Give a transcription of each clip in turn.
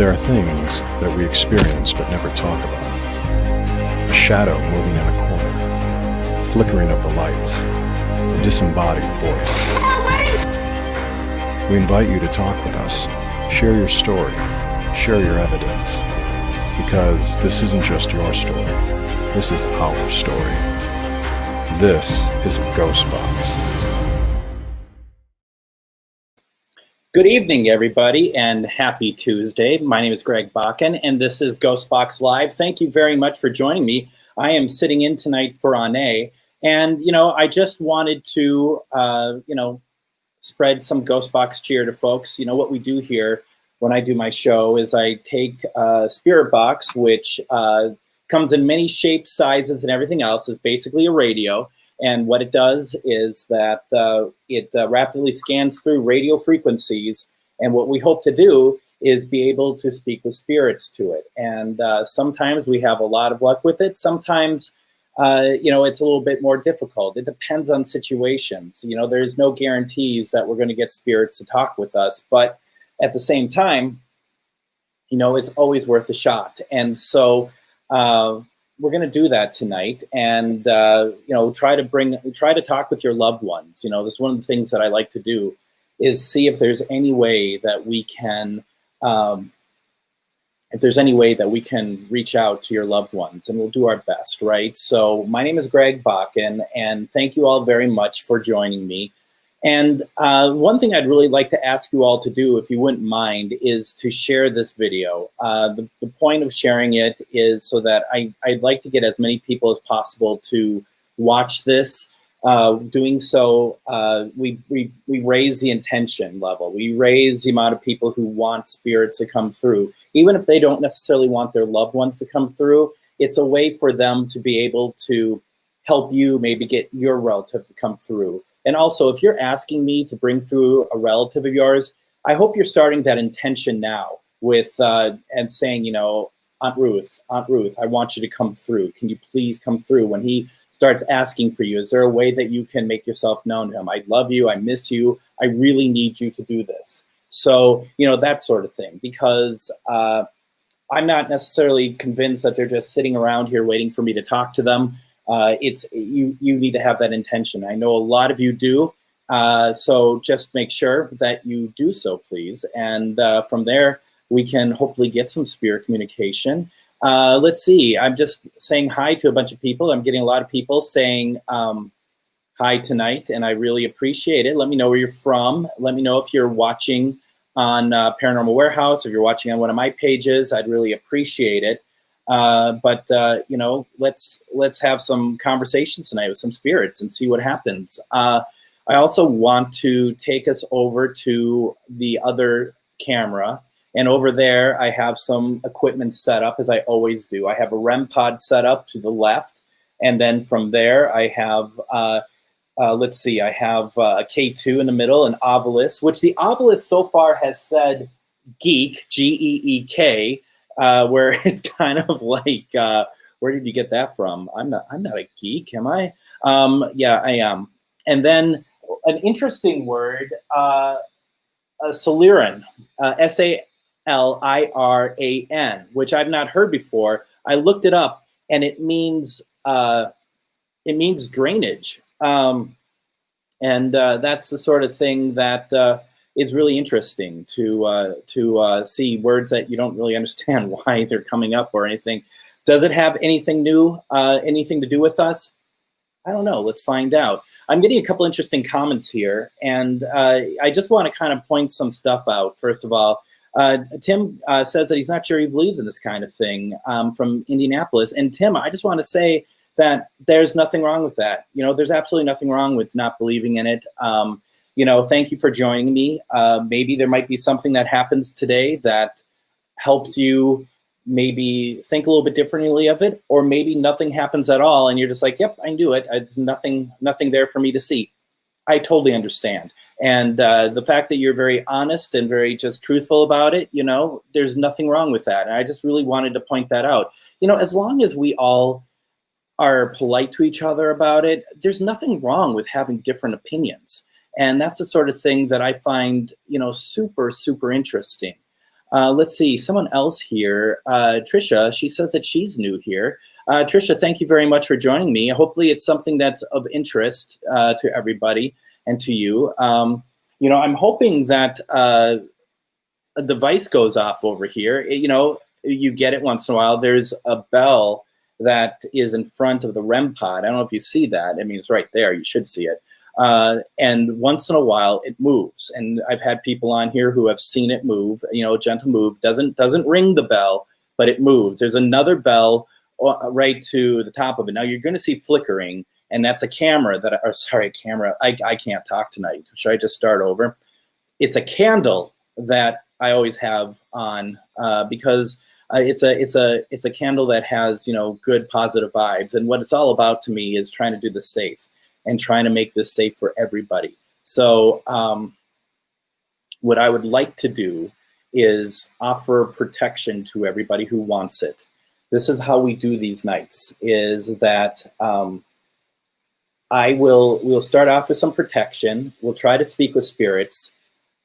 There are things that we experience but never talk about. A shadow moving in a corner, flickering of the lights, a disembodied voice. We invite you to talk with us, share your story, share your evidence, because this isn't just your story, this is our story. This is GhostBox. Good evening, everybody, and happy Tuesday. My name is Greg Bakun, and this is GhostBox Live. Thank you very much for joining me. I am sitting in tonight for Ane, and, I just wanted to, spread some GhostBox cheer to folks. What we do here when I do my show is I take a spirit box, which comes in many shapes, sizes, and everything else. It's basically a radio. And what it does is that it rapidly scans through radio frequencies. And what we hope to do is be able to speak with spirits to it. And sometimes we have a lot of luck with it. Sometimes, it's a little bit more difficult. It depends on situations. There's no guarantees that we're going to get spirits to talk with us. But at the same time, it's always worth a shot. And so we're going to do that tonight, and try to talk with your loved ones. This is one of the things that I like to do, is see if there's any way that we can, reach out to your loved ones, and we'll do our best, right? So my name is Greg Bakun, and thank you all very much for joining me. And one thing I'd really like to ask you all to do, if you wouldn't mind, is to share this video. The point of sharing it is so that I'd like to get as many people as possible to watch this. Doing so, we raise the intention level. We raise the amount of people who want spirits to come through. Even if they don't necessarily want their loved ones to come through, it's a way for them to be able to help you maybe get your relative to come through. And also, if you're asking me to bring through a relative of yours, I hope you're starting that intention now with and saying, Aunt Ruth, I want you to come through. Can you please come through? When he starts asking for you, is there a way that you can make yourself known to him? I love you. I miss you. I really need you to do this. So, that sort of thing, because I'm not necessarily convinced that they're just sitting around here waiting for me to talk to them. You need to have that intention. I know a lot of you do, so just make sure that you do so, please. And from there, we can hopefully get some spirit communication. Let's see. I'm just saying hi to a bunch of people. I'm getting a lot of people saying hi tonight, and I really appreciate it. Let me know where you're from. Let me know if you're watching on Paranormal Warehouse, if you're watching on one of my pages. I'd really appreciate it. But let's have some conversations tonight with some spirits and see what happens. I also want to take us over to the other camera, and over there I have some equipment set up, as I always do. I have a REM pod set up to the left, and then from there I have I have a K2 in the middle, an Ovilus, which the Ovilus so far has said geek, G-E-E-K. Where it's kind of like, where did you get that from? I'm not a geek, am I? Yeah, I am. And then an interesting word, Saliran, S-A-L-I-R-A-N, which I've not heard before. I looked it up, and it means drainage. And that's the sort of thing that is really interesting to see words that you don't really understand why they're coming up or anything. Does it have anything new, anything to do with us? I don't know. Let's find out. I'm getting a couple interesting comments here, and I just want to kind of point some stuff out. First of all, Tim says that he's not sure he believes in this kind of thing, from Indianapolis. And Tim, I just want to say that there's nothing wrong with that. There's absolutely nothing wrong with not believing in it. Thank you for joining me. Maybe there might be something that happens today that helps you maybe think a little bit differently of it, or maybe nothing happens at all and you're just like, yep, I knew it. There's nothing there for me to see. I totally understand. And the fact that you're very honest and very just truthful about it, there's nothing wrong with that. And I just really wanted to point that out. As long as we all are polite to each other about it, there's nothing wrong with having different opinions. And that's the sort of thing that I find, super, super interesting. Let's see, someone else here, Trisha, she says that she's new here. Trisha, thank you very much for joining me. Hopefully it's something that's of interest to everybody and to you. I'm hoping that a device goes off over here. You get it once in a while. There's a bell that is in front of the REM pod. I don't know if you see that. I mean, it's right there. You should see it. And once in a while, it moves. And I've had people on here who have seen it move. A gentle move doesn't ring the bell, but it moves. There's another bell right to the top of it. Now you're going to see flickering, and that's a camera camera. I can't talk tonight. Should I just start over? It's a candle that I always have on because it's a candle that has good positive vibes, and what it's all about to me is trying to do the safe and trying to make this safe for everybody. So what I would like to do is offer protection to everybody who wants it. This is how we do these nights, is that we'll start off with some protection. We'll try to speak with spirits.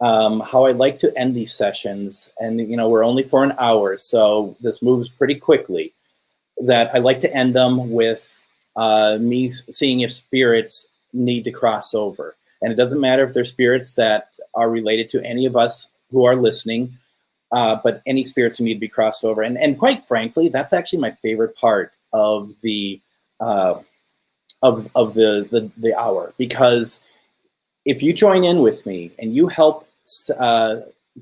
How I like to end these sessions, and we're only for an hour, so this moves pretty quickly, that I like to end them with me seeing if spirits need to cross over. And it doesn't matter if they're spirits that are related to any of us who are listening, but any spirits who need to be crossed over. And quite frankly, that's actually my favorite part of the the hour, because if you join in with me and you help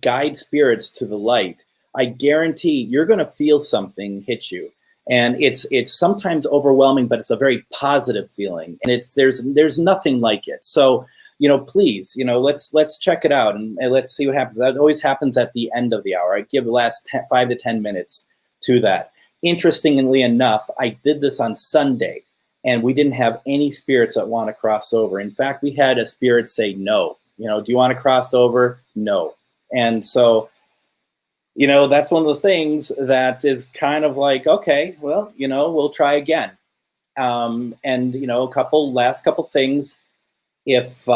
guide spirits to the light, I guarantee you're going to feel something hit you. And it's sometimes overwhelming, but it's a very positive feeling, and there's nothing like it. So please, let's check it out and let's see what happens. That always happens at the end of the hour. I give the last 5 to 10 minutes to that. Interestingly enough, I did this on Sunday, and we didn't have any spirits that want to cross over. In fact, we had a spirit say no. Do you want to cross over? No. And so that's one of the things that is kind of like, okay, well, we'll try again. And last couple things. If we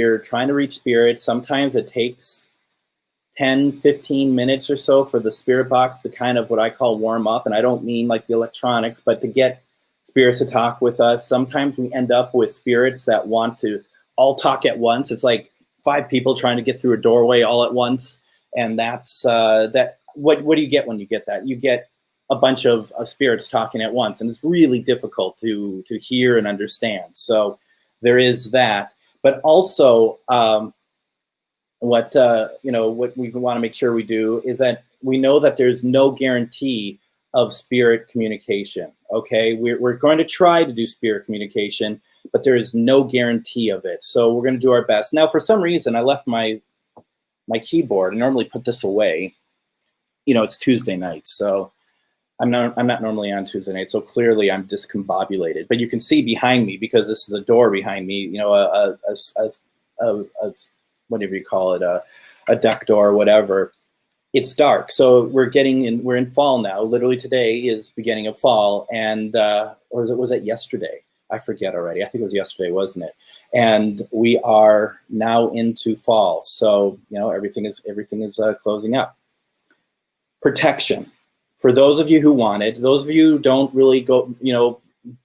are trying to reach spirits, sometimes it takes 10, 15 minutes or so for the spirit box to kind of what I call warm up. And I don't mean like the electronics, but to get spirits to talk with us. Sometimes we end up with spirits that want to all talk at once. It's like 5 people trying to get through a doorway all at once. And that's what do you get when you get that? You get a bunch of spirits talking at once, and it's really difficult to hear and understand. So there is that. But also what we want to make sure we do is that we know that there's no guarantee of spirit communication. Okay, we're going to try to do spirit communication, but there is no guarantee of it. So we're going to do our best. Now, for some reason, I left my keyboard. I normally put this away. It's Tuesday night, so I'm not normally on Tuesday night. So clearly, I'm discombobulated. But you can see behind me, because this is a door behind me. A whatever you call it, a deck door, or whatever. It's dark, so we're in fall now. Literally today is beginning of fall, and or was it yesterday? I forget already. I think it was yesterday, wasn't it? And we are now into fall, so everything is closing up. Protection for those of you who want it. Those of you who don't really go,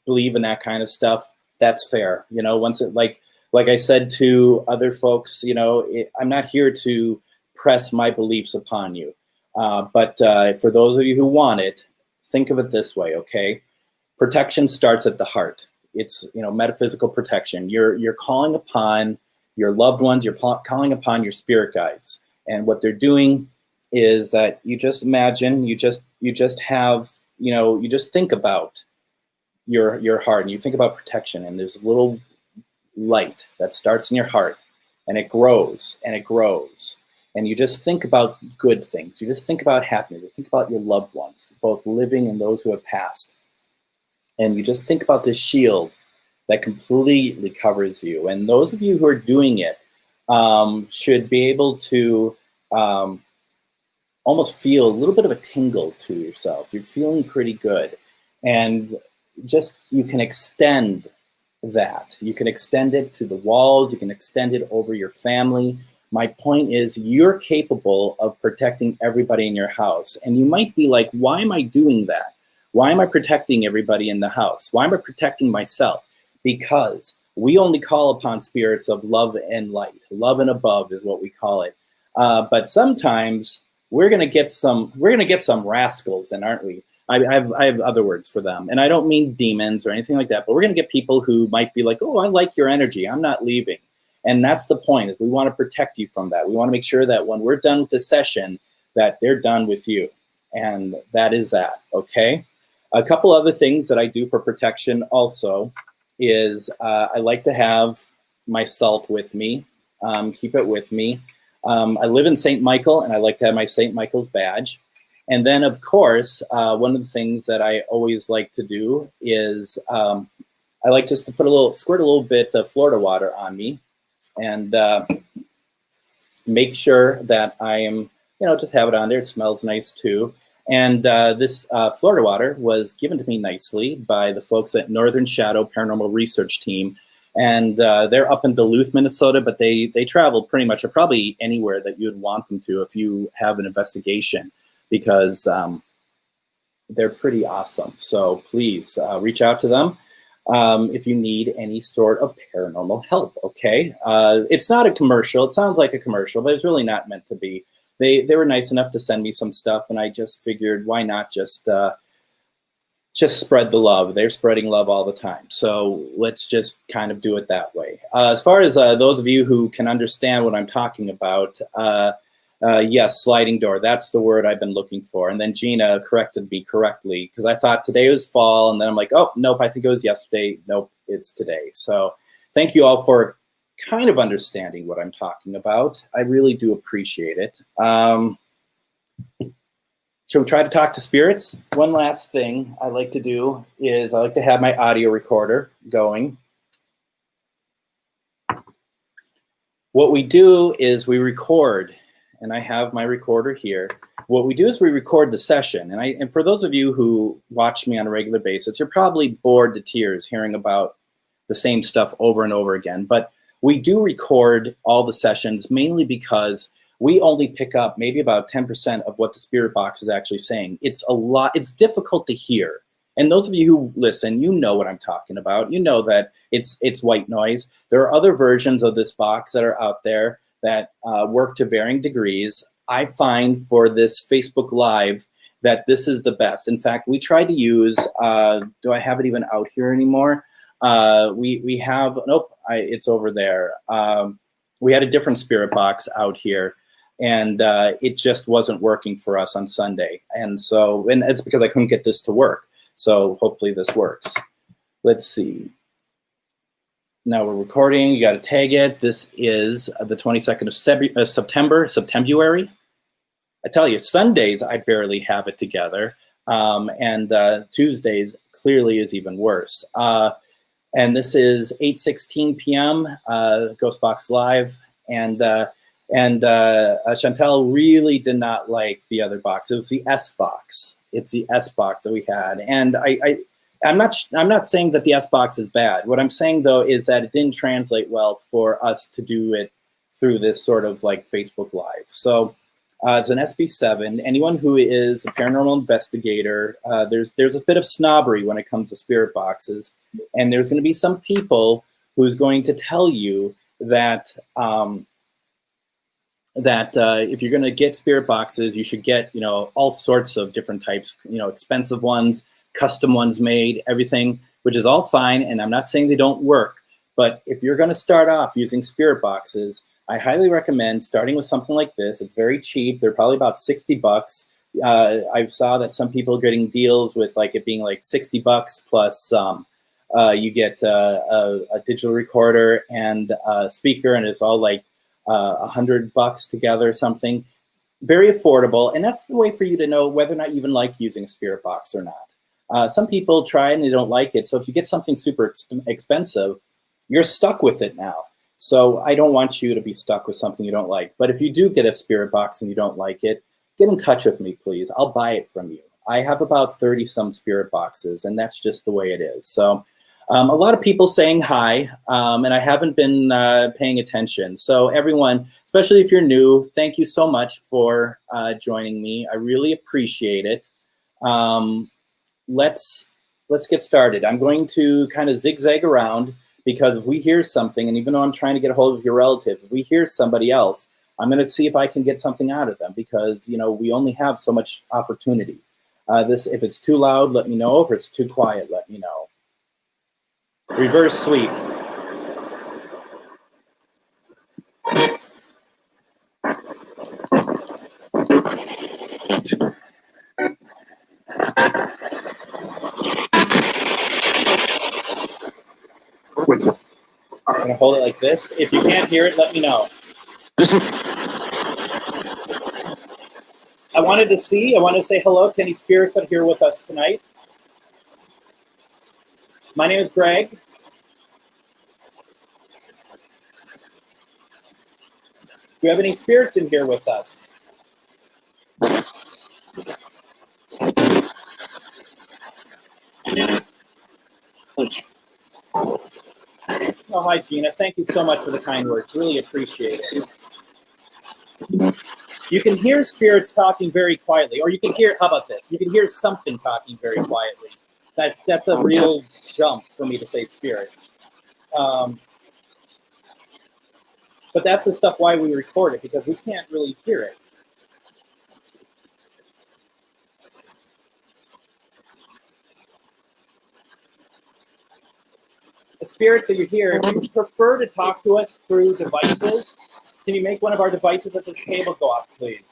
believe in that kind of stuff. That's fair. Once it like I said to other folks, I'm not here to press my beliefs upon you. But for those of you who want it, think of it this way, okay? Protection starts at the heart. It's, metaphysical protection. You're calling upon your loved ones. You're calling upon your spirit guides. And what they're doing is that you just imagine, you just have, you just think about your heart, and you think about protection, and there's a little light that starts in your heart, and it grows and it grows. And you just think about good things. You just think about happiness. You think about your loved ones, both living and those who have passed. And you just think about this shield that completely covers you. And those of you who are doing it should be able to almost feel a little bit of a tingle to yourself. You're feeling pretty good. And just, you can extend that. You can extend it to the walls. You can extend it over your family. My point is you're capable of protecting everybody in your house. And you might be like, why am I doing that? Why am I protecting everybody in the house? Why am I protecting myself? Because we only call upon spirits of love and light. Love and above is what we call it. But sometimes we're gonna get some rascals, and aren't we? I have other words for them, and I don't mean demons or anything like that. But we're gonna get people who might be like, oh, I like your energy. I'm not leaving. And that's the point, is we want to protect you from that. We want to make sure that when we're done with the session, that they're done with you. And that is that, okay? A couple other things that I do for protection also is I like to have my salt with me, keep it with me. I live in St. Michael, and I like to have my St. Michael's badge. And then, of course, one of the things that I always like to do is I like just to squirt a little bit of Florida water on me, and make sure that I am, just have it on there. It smells nice too. And this Florida water was given to me nicely by the folks at Northern Shadow Paranormal Research Team. And they're up in Duluth, Minnesota, but they travel pretty much, or probably anywhere that you'd want them to if you have an investigation, because they're pretty awesome. So please reach out to them if you need any sort of paranormal help, okay? It's not a commercial. It sounds like a commercial, but it's really not meant to be. They were nice enough to send me some stuff, and I just figured, why not just spread the love. They're spreading love all the time. So let's just kind of do it that way. As far as those of you who can understand what I'm talking about, yes, sliding door. That's the word I've been looking for. And then Gina corrected me correctly, because I thought today was fall. And then I'm like, oh, nope, I think it was yesterday. Nope, it's today. So thank you all for kind of understanding what I'm talking about. I really do appreciate it. Should we try to talk to spirits? One last thing I like to do is I like to have my audio recorder going. What we do is we record, and I have my recorder here. What we do is we record the session. And for those of you who watch me on a regular basis, you're probably bored to tears hearing about the same stuff over and over again. But we do record all the sessions mainly because we only pick up maybe about 10% of what the spirit box is actually saying. It's a lot. It's difficult to hear. And those of you who listen, you know what I'm talking about. You know that it's white noise. There are other versions of this box that are out there that work to varying degrees. I find for this Facebook Live that this is the best. In fact, we tried to use, do I have it even out here anymore? We have, nope, it's over there. We had a different spirit box out here, and it just wasn't working for us on Sunday. And it's because I couldn't get this to work. So hopefully this works. Let's see. Now we're recording. You got to tag it. This is the 22nd of September. I tell you, Sundays I barely have it together, and Tuesdays clearly is even worse. And this is 8:16 p.m. GhostBox Live, and Chantel really did not like the other box. It was the S box. It's the S box that we had, and I'm not saying that the S box is bad. What I'm saying though is that it didn't translate well for us to do it through this sort of like Facebook Live. So it's an SB7. Anyone who is a paranormal investigator, there's a bit of snobbery when it comes to spirit boxes, and there's going to be some people who's going to tell you that if you're going to get spirit boxes, you should get all sorts of different types, expensive ones, custom ones made, everything, which is all fine. And I'm not saying they don't work, but if you're going to start off using spirit boxes, I highly recommend starting with something like this. It's very cheap. They're probably about $60. I saw that some people are getting deals with like it being like $60 plus you get a digital recorder and a speaker, and it's all like $100 together or something. Very affordable, and that's the way for you to know whether or not you even like using a spirit box or not. Some people try and they don't like it, so if you get something super expensive, you're stuck with it now. So I don't want you to be stuck with something you don't like. But if you do get a spirit box and you don't like it, get in touch with me, please. I'll buy it from you. I have about 30 some spirit boxes, and that's just the way it is. So A lot of people saying hi, and I haven't been paying attention. So everyone, especially if you're new, thank you so much for joining me. I really appreciate it. Let's get started. I'm going to kind of zigzag around because if we hear something, and even though I'm trying to get a hold of your relatives, if we hear somebody else, I'm going to see if I can get something out of them because, you know, we only have so much opportunity. If it's too loud, let me know. If it's too quiet, let me know. Reverse sweep. I'm going to hold it like this. If you can't hear it, let me know. I wanted to say hello to any spirits that are here with us tonight. My name is Greg. Do you have any spirits in here with us? Oh, hi, Gina. Thank you so much for the kind words. Really appreciate it. You can hear spirits talking very quietly, or you can hear, how about this? You can hear something talking very quietly. That's a real jump for me to say spirits. But that's the stuff why we record it, because we can't really hear it. The spirits that you hear, if you prefer to talk to us through devices, can you make one of our devices at this table go off, please?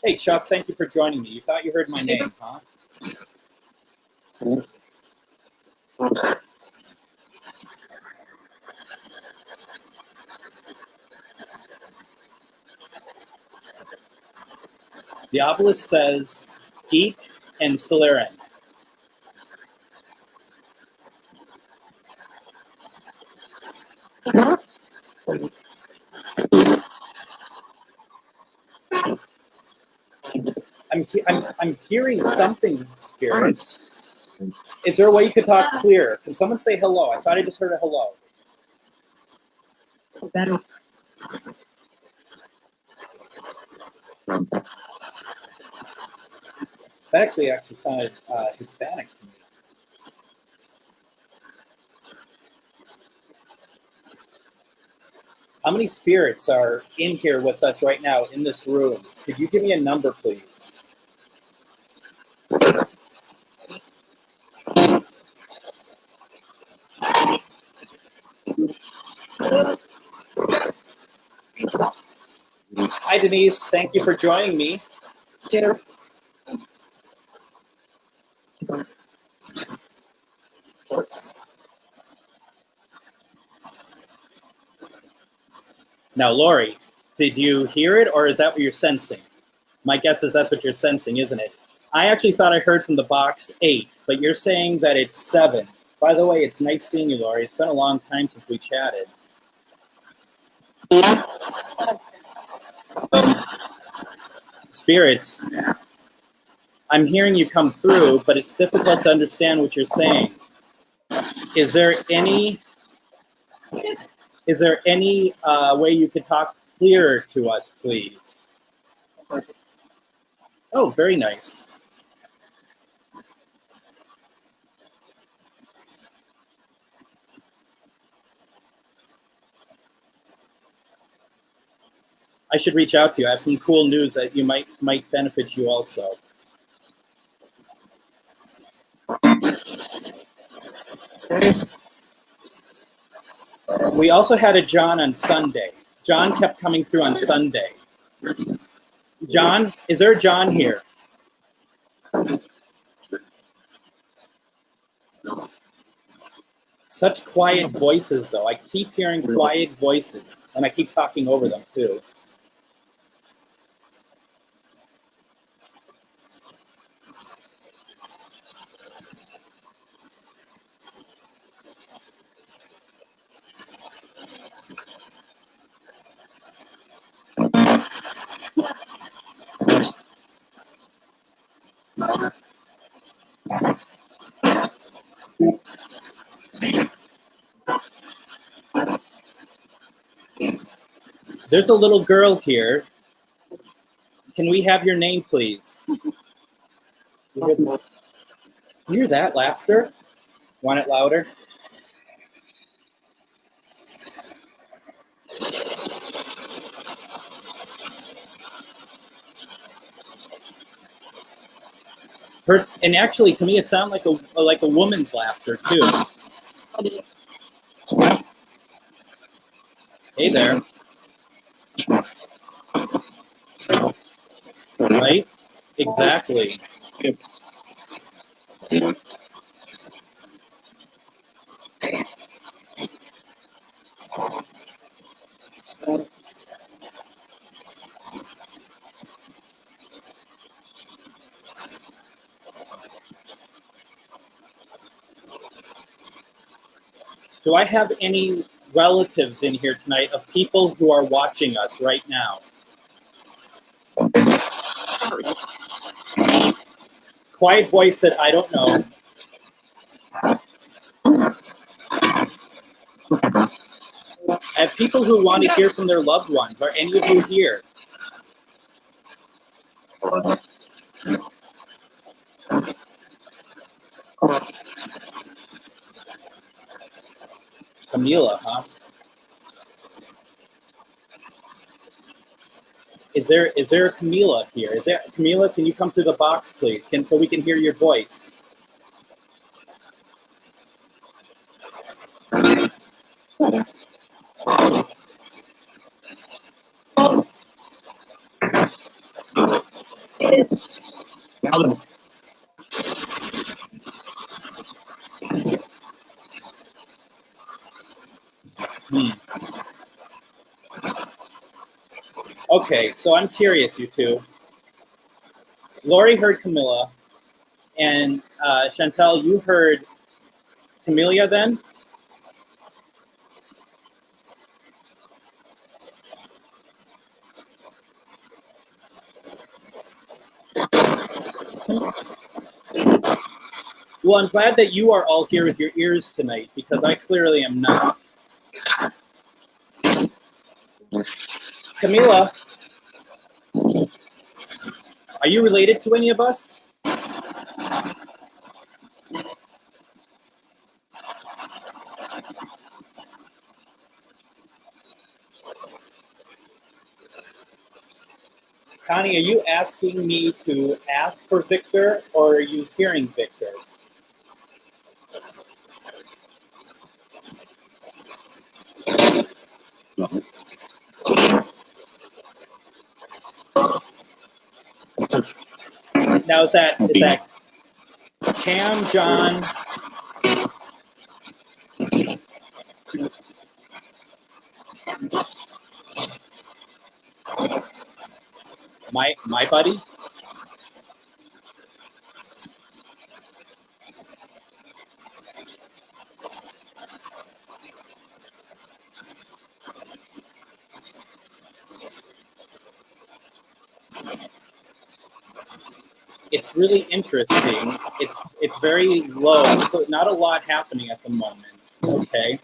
Hey, Chuck, thank you for joining me. You thought you heard my name, huh? The obelisk says Geek and Celerin. I'm hearing something, spirits. Is there a way you could talk clear? Can someone say hello? I thought I just heard a hello. Better. That actually sounded Hispanic to me. How many spirits are in here with us right now in this room? Could you give me a number, please? Hi, Denise. Thank you for joining me. Dinner. Now, Lori, did you hear it, or is that what you're sensing? My guess is that's what you're sensing, isn't it? I actually thought I heard from the box 8, but you're saying that it's 7. By the way, it's nice seeing you, Lori. It's been a long time since we chatted. Spirits, I'm hearing you come through, but it's difficult to understand what you're saying. Is there any way you could talk clearer to us, please? Oh, very nice. I should reach out to you. I have some cool news that you might benefit you also. We also had a John on Sunday. John kept coming through on Sunday. John, is there a John here? Such quiet voices, though. I keep hearing quiet voices, and I keep talking over them, too. There's a little girl here. Can we have your name, please? You hear that laughter? Want it louder? And actually, to me, it sounded like a woman's laughter too. Hey there. Right? Exactly. Do I have any relatives in here tonight of people who are watching us right now? Quiet voice said, I don't know. I have people who want to hear from their loved ones. Are any of you here? Camila, huh? Is there a Camila here? Is there Camila? Can you come to the box, please? So we can hear your voice. Okay, so I'm curious, you two. Lori heard Camilla, and Chantel, you heard Camellia then? Well, I'm glad that you are all here with your ears tonight, because I clearly am not. Camila, are you related to any of us? Connie, are you asking me to ask for Victor, or are you hearing Victor? Now is that Cam, John? My buddy? It's really interesting. It's very low. So not a lot happening at the moment. Okay.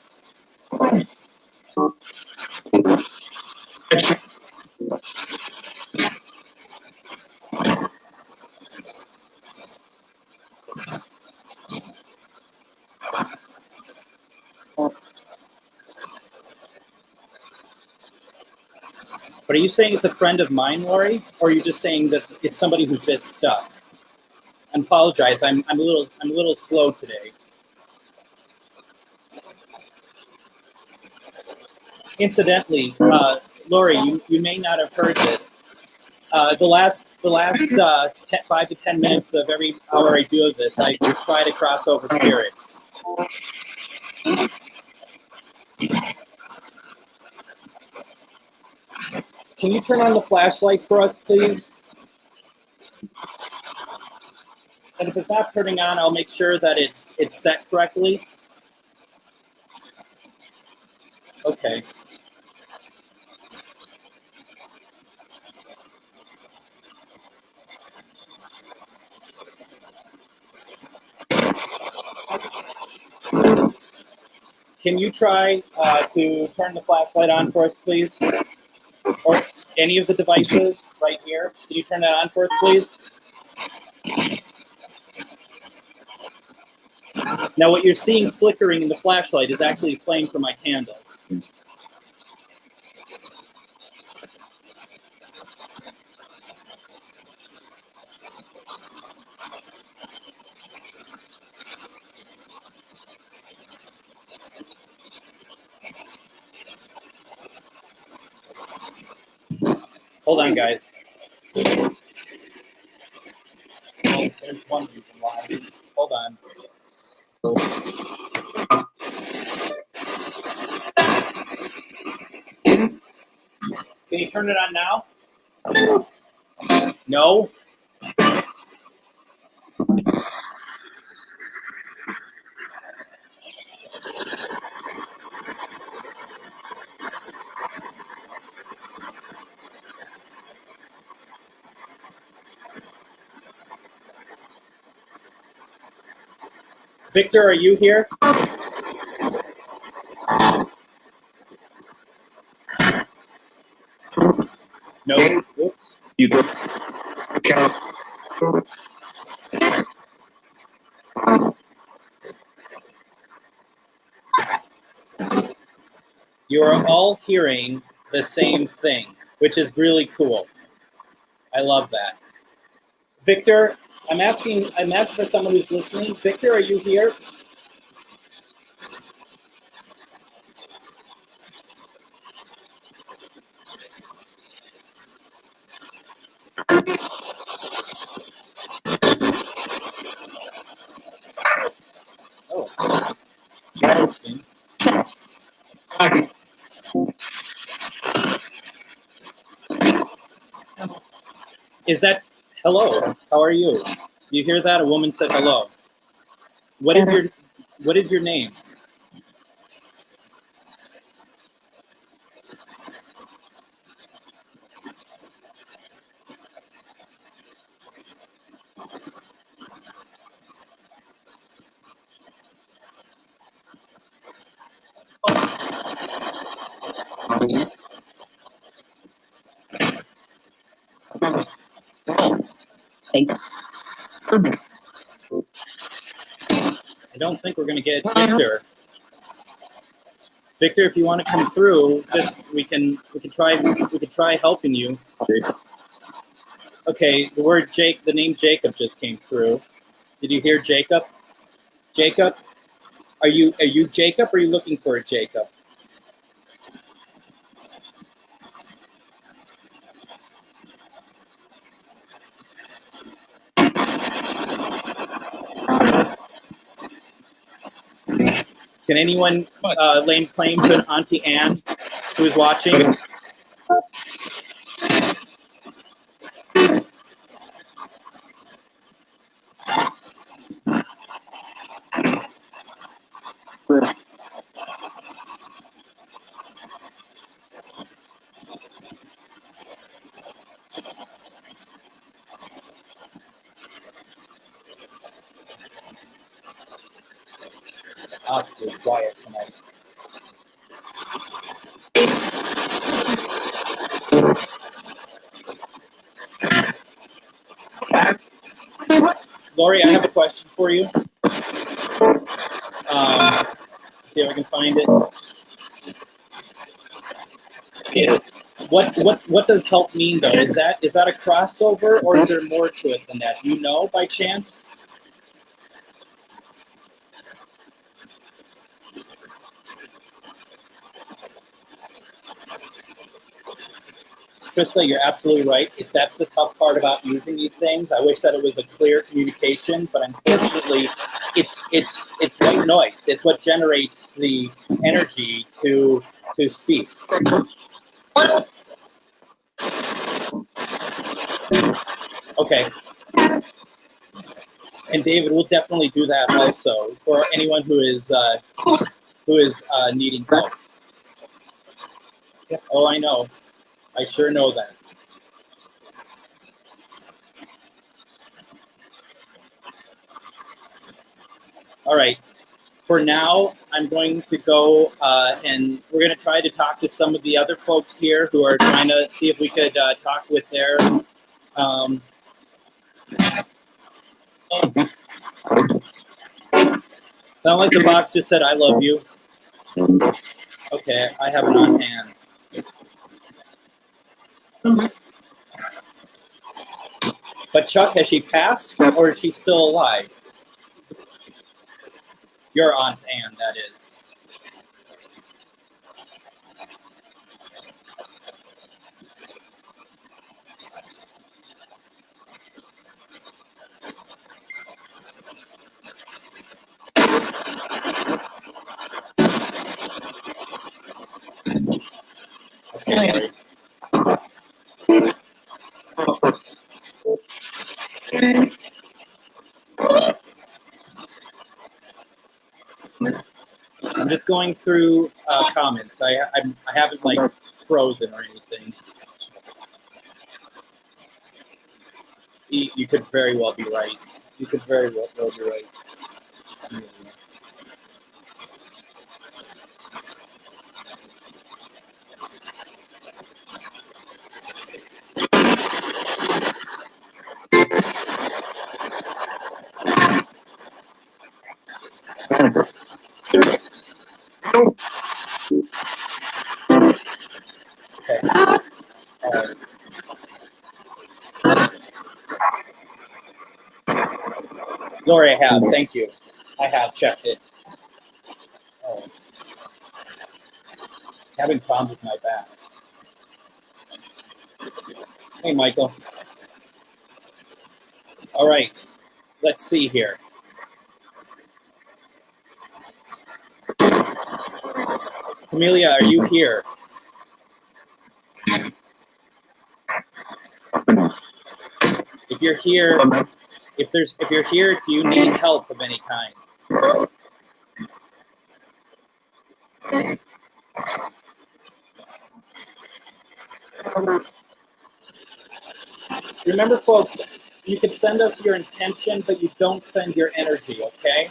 But are you saying it's a friend of mine, Lori, or are you just saying that it's somebody who's just stuck? I apologize. I'm a little slow today. Incidentally, Lori, you may not have heard this. The last 5 to 10 minutes of every hour I do of this, I try to cross over spirits. Can you turn on the flashlight for us, please? And if it's not turning on, I'll make sure that it's set correctly. Okay. Can you try to turn the flashlight on for us, please? or any of the devices right here. Can you turn that on for us, please? Now, what you're seeing flickering in the flashlight is actually flame from my candle. Hold on, guys. Well, there's one reason why. Hold on. Can you turn it on now? No? Victor, are you here? No. Oops. You go. Okay. You are all hearing the same thing, which is really cool. I love that. Victor, I'm asking for someone who's listening. Victor, are you here? Oh, interesting. Is that hello? How are you? You hear that? A woman said hello. What is your name? I don't think we're gonna get Victor. Victor, if you want to come through, just we can try helping you. Okay, the name Jacob just came through. Did you hear Jacob? Jacob, are you Jacob? Or are you looking for a Jacob? Can anyone lay claim to Auntie Anne who is watching? Awfully quiet tonight. Lori, I have a question for you. See if I can find it. What does help mean though? Is that a crossover, or is there more to it than that? Do you know by chance? Trista, you're absolutely right. That's the tough part about using these things. I wish that it was a clear communication, but unfortunately, it's white noise. It's what generates the energy to speak. Okay. And David, we'll definitely do that also for anyone who is needing help. Oh, I know. I sure know that. All right. for now, I'm going to go and we're going to try to talk to some of the other folks here who are trying to see if we could talk with their. Sound like the box just said, "I love you." Okay, I have it on hand. But Chuck, has she passed or is she still alive? Your Aunt Anne, that is. Okay, Lori. I'm just going through comments. I haven't like frozen or anything. You could very well be right. You could very well be right. Okay. All right. Lori, I have. Thank you. I have checked it. Oh. Having problems with my back. Hey, Michael. All right. Let's see here. Camelia, are you here? If you're here, if you're here, do you need help of any kind? Remember, folks, you can send us your intention, but you don't send your energy, okay?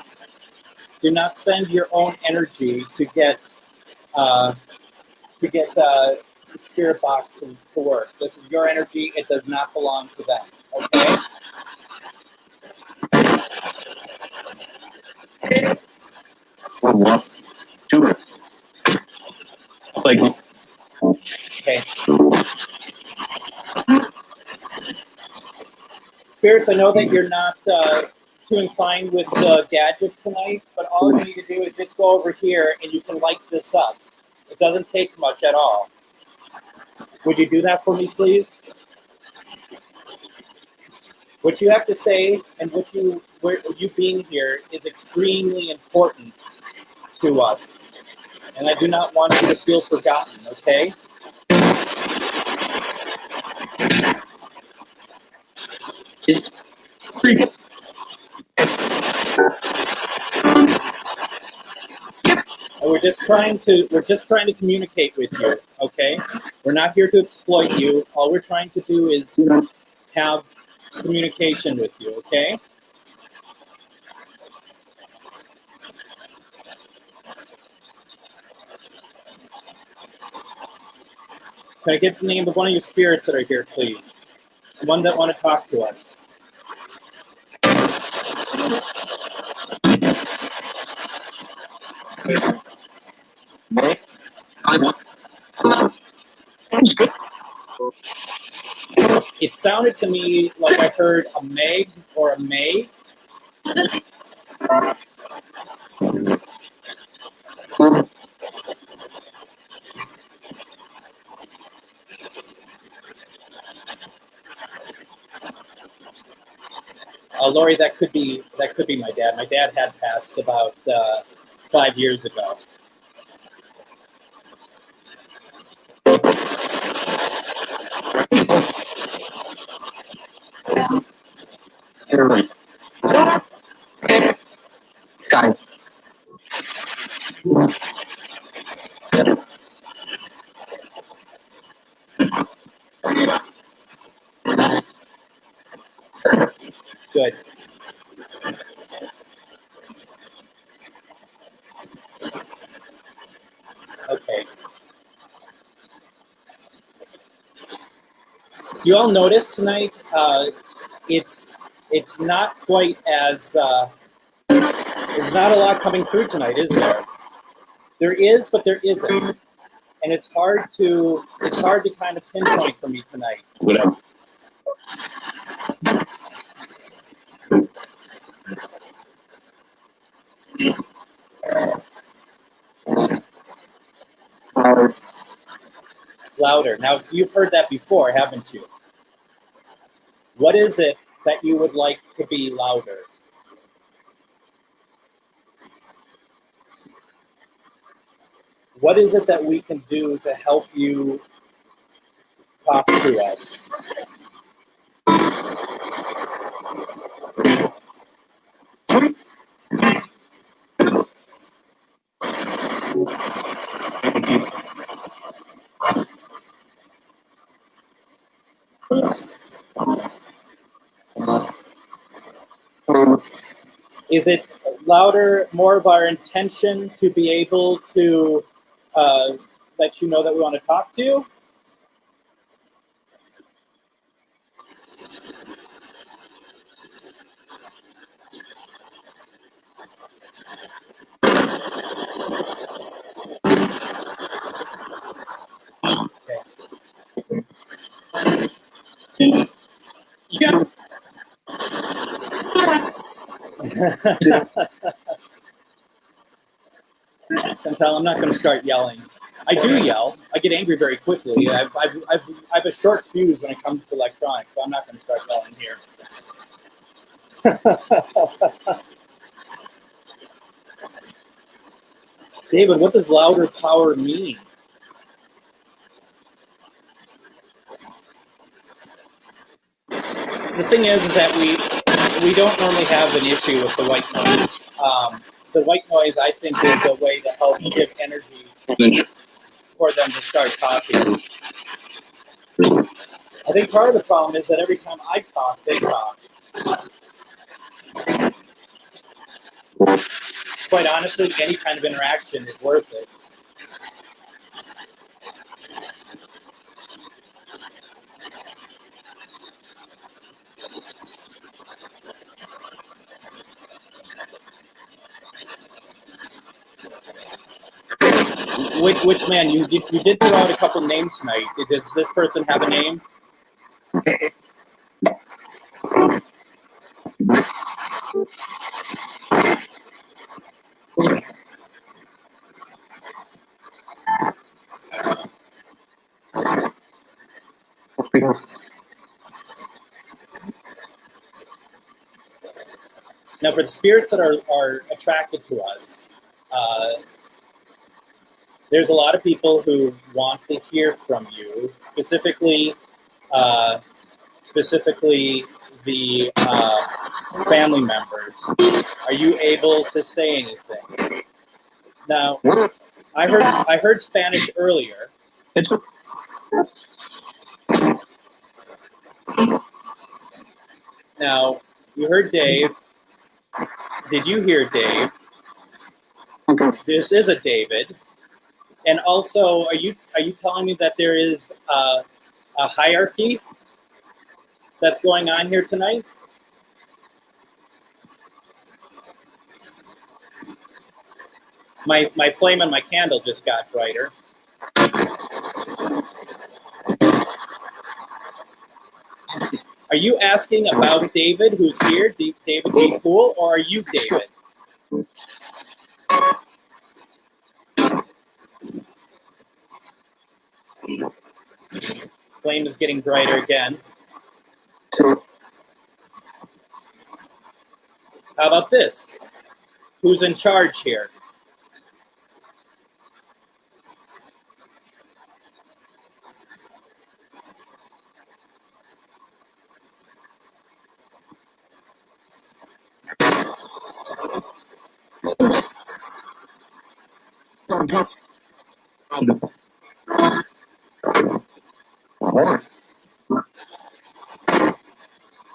Do not send your own energy to get the spirit box to work. This is your energy. It does not belong to them, okay? Okay. Spirits, I know that you're not too inclined with gadgets tonight, but all you need to do is just go over here and you can light this up. It doesn't take much at all. Would you do that for me, please? What you have to say and where you being here is extremely important to us. And I do not want you to feel forgotten, okay? Just And we're just trying to communicate with you, okay? We're not here to exploit you. All we're trying to do is have communication with you, okay? Can I get the name of one of your spirits that are here, please? The one that want to talk to us. It sounded to me like I heard a Meg or a May. Lori, that could be my dad. My dad had passed about 5 years ago. Sorry. Good. You all notice tonight? It's not quite as there's not a lot coming through tonight, is there? There is, but there isn't, and it's hard to kind of pinpoint for me tonight. Whatever. Louder. Now, you've heard that before, haven't you? What is it that you would like to be louder? What is it that we can do to help you talk to us? Is it louder, more of our intention to be able to let you know that we want to talk to you? Yeah. Chantal, I'm not going to start yelling. I do yell. I get angry very quickly. I have a short fuse when it comes to electronics, so I'm not going to start yelling here. David, what does louder power mean? The thing is that we don't normally have an issue with the white noise. The white noise, I think, is a way to help give energy for them to start talking. I think part of the problem is that every time I talk, they talk. Quite honestly, any kind of interaction is worth it. Which man? You did throw out a couple names tonight. Does this person have a name? Now, for the spirits that are attracted to us, there's a lot of people who want to hear from you, specifically the family members. Are you able to say anything? Now, I heard Spanish earlier. Now, you heard Dave. Did you hear Dave? This is a David. And also, are you telling me that there is a hierarchy that's going on here tonight? My flame on my candle just got brighter. Are you asking about David, who's here, David G. Poole, or are you David? Flame is getting brighter again. How about this? Who's in charge here?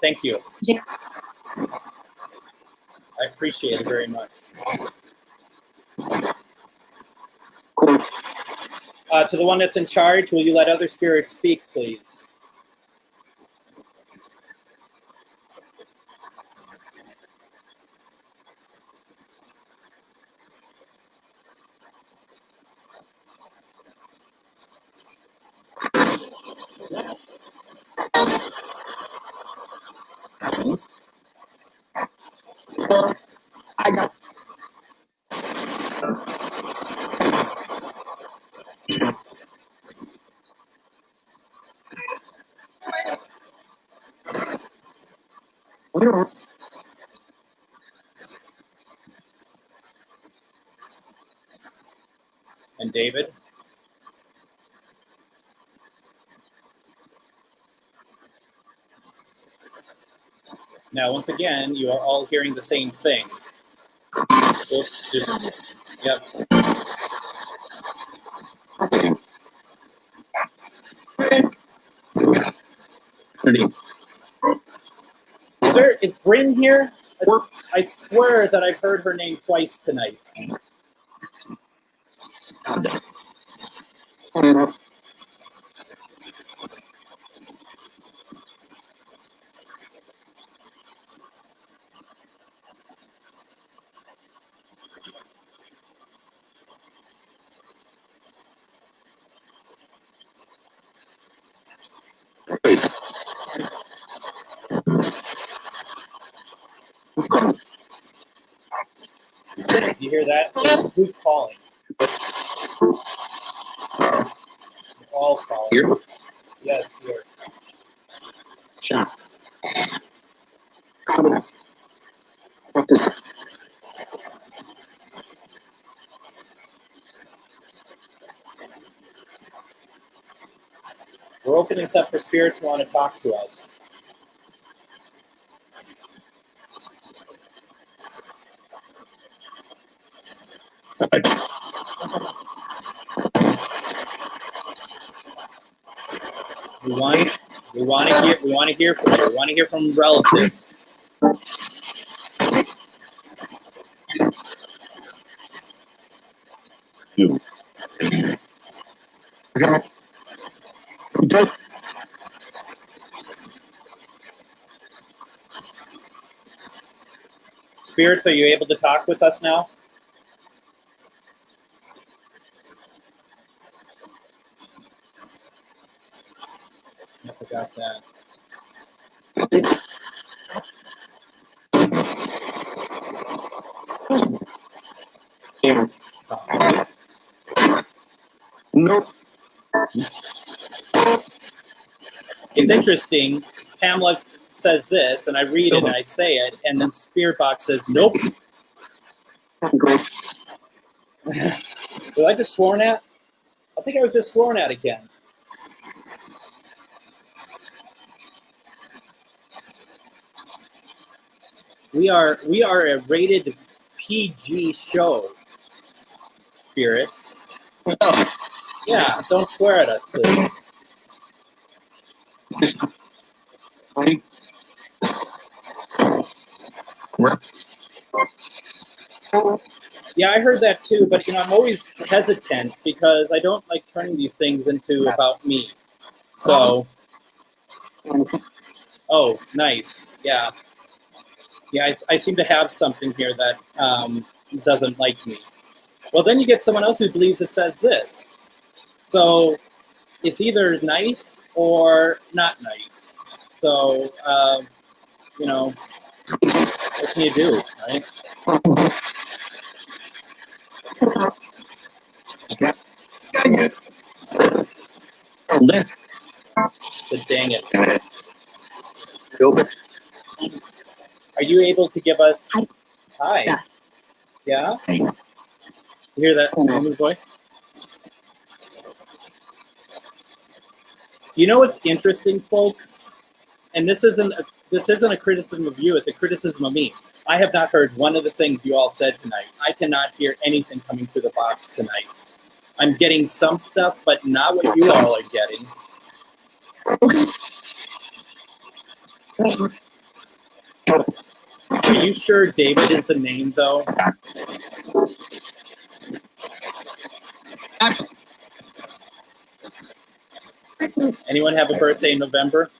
Thank you. I appreciate it very much. To the one that's in charge, will you let other spirits speak, please? I got. And David? Now, once again, you are all hearing the same thing. Oops, just, yep. Is Bryn here? I swear that I've heard her name twice tonight. You hear that? Who's calling? You're all calling. Here? Yes, here. Sure. What is it? We're opening this up for spirits who want to talk to us. We want to hear from you. We want to hear from relatives. You. Okay. Spirits, are you able to talk with us now? I forgot that. Yeah. Possibly. Nope. It's interesting. Pamela says this, and I read it and I say it, and then Spirit Box says, nope. Great. Was I just sworn at? I think I was just sworn at again. We are a rated PG show, Spirits. Yeah, don't swear at us, please. Yeah, I heard that too, but I'm always hesitant because I don't like turning these things into about me. So, oh, nice. Yeah. Yeah, I seem to have something here that doesn't like me. Well, then you get someone else who believes it says this. So it's either nice or not nice. So, what can you do, right? So dang it. Are you able to give us... Hi. Yeah? You hear that woman's voice? You know what's interesting, folks? And this isn't a criticism of you, it's a criticism of me. I have not heard one of the things you all said tonight. I cannot hear anything coming through the box tonight. I'm getting some stuff, but not what you all are getting. Are you sure David is the name, though? Anyone have a birthday in November?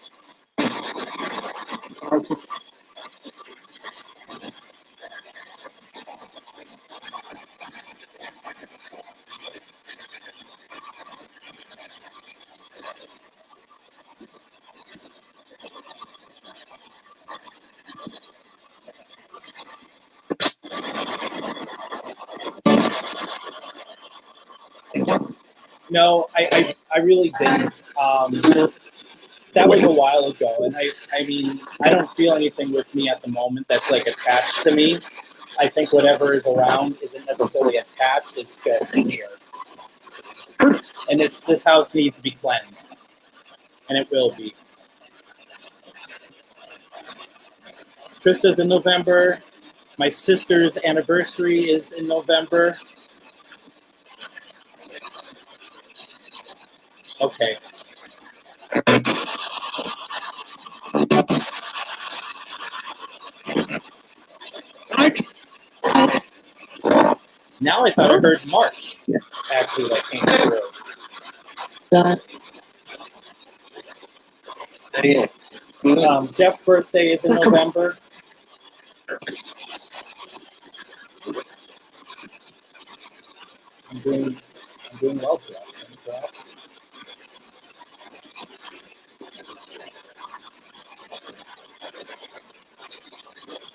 No, I really didn't. That was a while ago, and I mean, I don't feel anything with me at the moment that's like attached to me. I think whatever is around isn't necessarily attached; it's just here. And this house needs to be cleansed, and it will be. Trista's in November. My sister's anniversary is in November. Okay. Now I thought I heard March. Actually, that came through. Jeff's birthday is in November. I'm doing well, Jeff. Thanks for asking.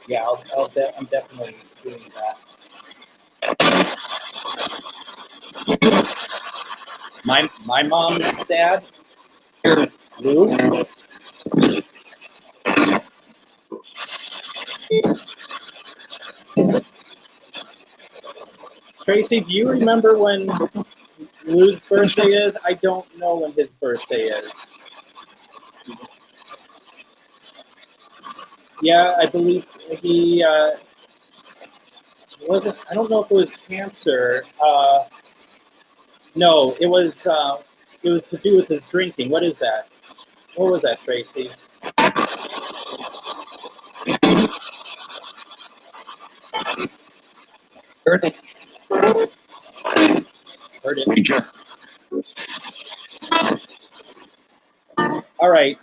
Yeah, I'm definitely doing that. My mom's dad, Lou. Tracy, do you remember when Lou's birthday is? I don't know when his birthday is. Yeah, I believe he wasn't. I don't know if it was cancer. No, it was to do with his drinking. What is that? What was that, Tracy? Heard it. Heard it. All right.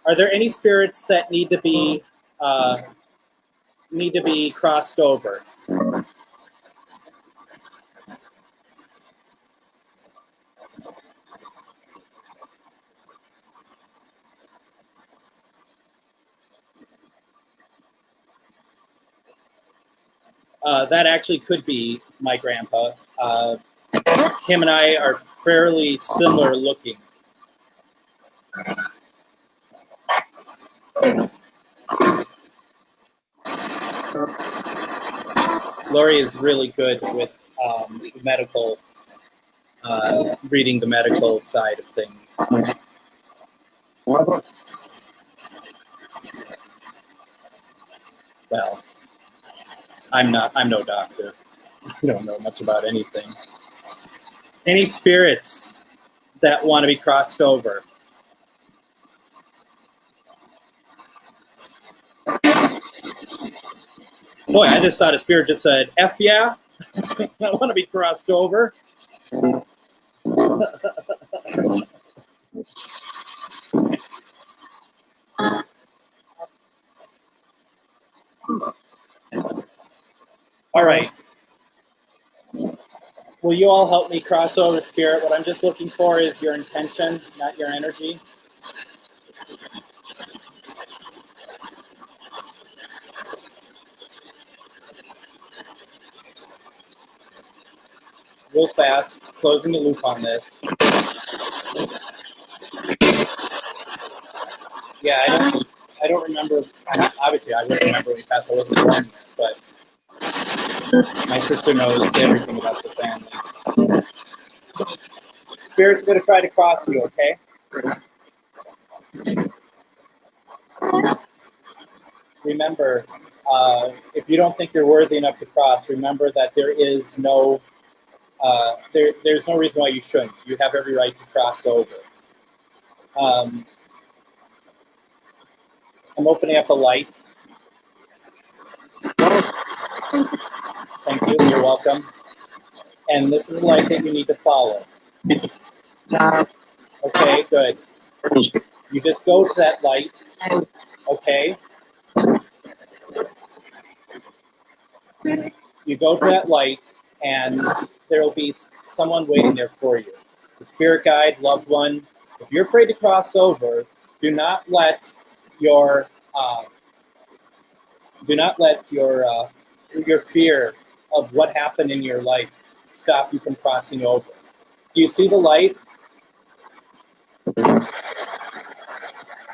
Are there any spirits that need to be crossed over? That actually could be my grandpa. Him and I are fairly similar looking. Lori is really good with medical, reading the medical side of things. Well, I'm no doctor. I don't know much about anything. Any spirits that want to be crossed over? Boy, I just thought a spirit just said, F yeah, I want to be crossed over. All right. Will you all help me cross over, spirit? What I'm just looking for is your intention, not your energy. Real fast, closing the loop on this. Yeah, I don't remember. Obviously, I wouldn't remember when he passed. I wasn't born there, but my sister knows everything about the family. Spirit's going to try to cross you, okay? Remember, if you don't think you're worthy enough to cross, remember that there is no, there's no reason why you shouldn't. You have every right to cross over. I'm opening up a light. Thank you. You're welcome. And this is a light that you need to follow. Okay, good. You just go to that light. Okay. You go to that light, and there will be someone waiting there for you. The spirit guide, loved one. If you're afraid to cross over, do not let your fear of what happened in your life stop you from crossing over. Do you see the light?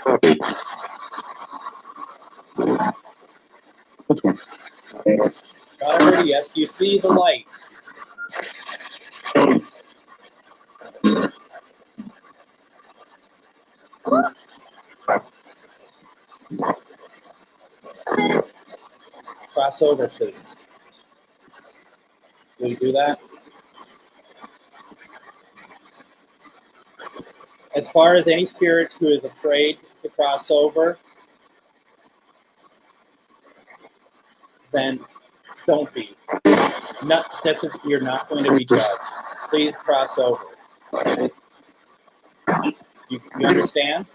Copy. Which one? Thought I heard a yes. Do you see the light? Cross over, please. Will you do that? As far as any spirit who is afraid to cross over, then don't be. You're not going to be judged. Please cross over. You understand?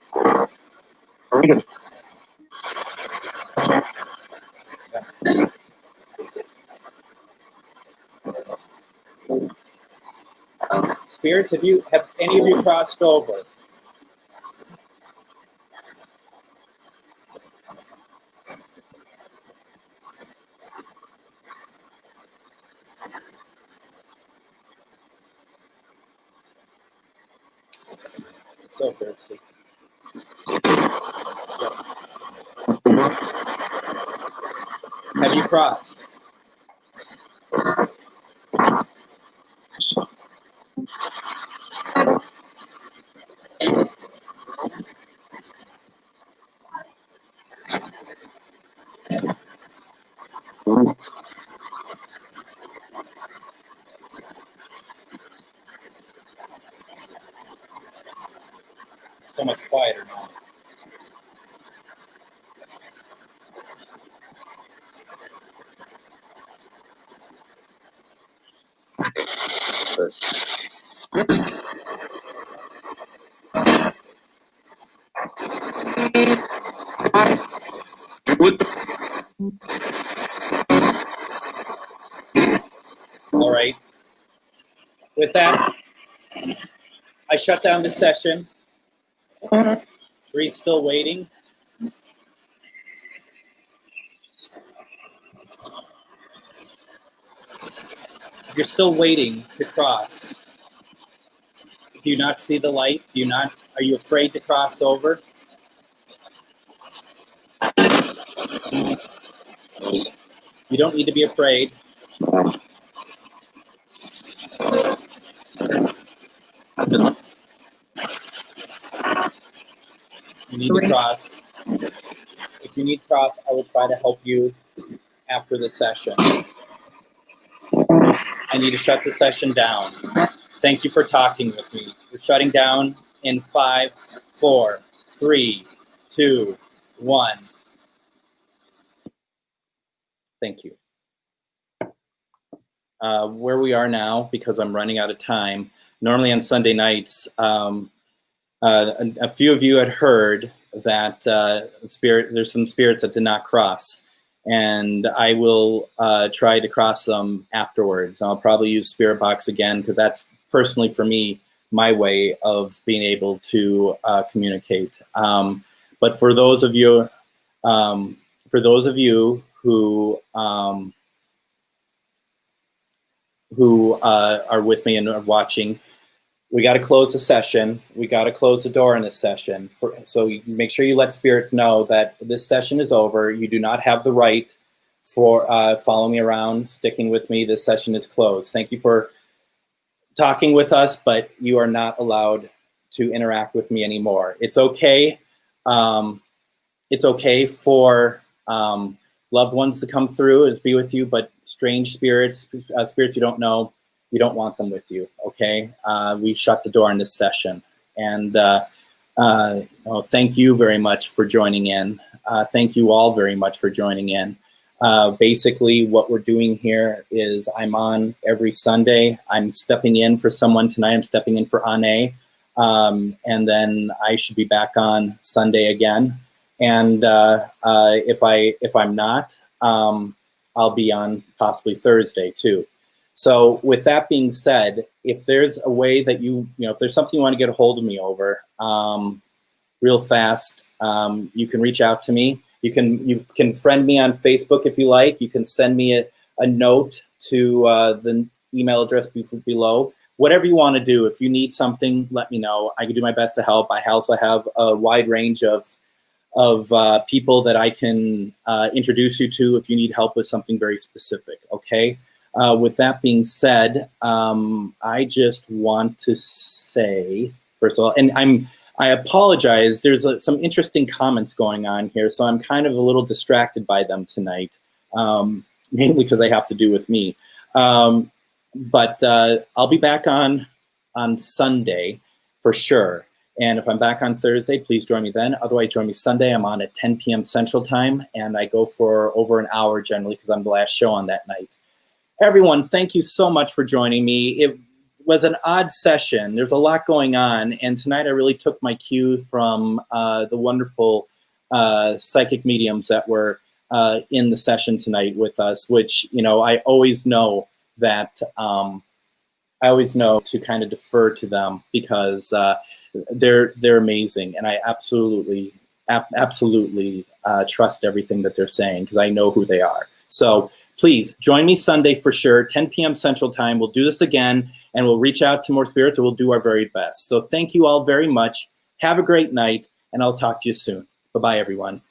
Spirits, have any of you crossed over? So thirsty. Have you crossed? So much quieter now. All right. With that, I shut down the session. 3 still waiting. If you're still waiting to cross, do you not see the light? Are you afraid to cross over? You don't need to be afraid. You need to cross. If you need to cross, I will try to help you after the session. I need to shut the session down. Thank you for talking with me. We're shutting down in 5, 4, 3, 2, 1. Thank you. Where we are now, because I'm running out of time, normally on Sunday nights, a few of you had heard that there's some spirits that did not cross, and I will try to cross them afterwards. I'll probably use Spirit Box again, because that's personally for me my way of being able to communicate. But for those of you, who are with me and are watching, we got to close the session. We got to close the door in this session. So you make sure you let Spirit know that this session is over. You do not have the right for following me around, sticking with me. This session is closed. Thank you for talking with us, but you are not allowed to interact with me anymore. It's okay. It's okay for loved ones to come through and be with you, but strange spirits, spirits you don't know, you don't want them with you, okay? We shut the door on this session. And thank you very much for joining in. Thank you all very much for joining in. Basically, what we're doing here is I'm on every Sunday. I'm stepping in for someone tonight. I'm stepping in for Ane. And then I should be back on Sunday again. And if I'm not, I'll be on possibly Thursday too. So with that being said, if there's a way that if there's something you want to get a hold of me over real fast, you can reach out to me. You can friend me on Facebook if you like. You can send me a note to the email address below. whatever you want to do. If you need something, let me know. I can do my best to help. I also have a wide range of people that I can introduce you to if you need help with something very specific, okay? With that being said, I just want to say, first of all, and I apologize, there's some interesting comments going on here, so I'm kind of a little distracted by them tonight, mainly because they have to do with me. But I'll be back on Sunday for sure. And if I'm back on Thursday, please join me then. Otherwise, join me Sunday. I'm on at 10 p.m. Central Time, and I go for over an hour generally because I'm the last show on that night. Everyone, thank you so much for joining me. It was an odd session. There's a lot going on, and tonight I really took my cue from the wonderful psychic mediums that were in the session tonight with us, which, you know, I always know that I always know to kind of defer to them because they're amazing, and I absolutely trust everything that they're saying because I know who they are. So please join me Sunday for sure, 10 p.m. Central Time. We'll do this again, and we'll reach out to more spirits, and we'll do our very best. So thank you all very much. Have a great night, and I'll talk to you soon. Bye-bye, everyone.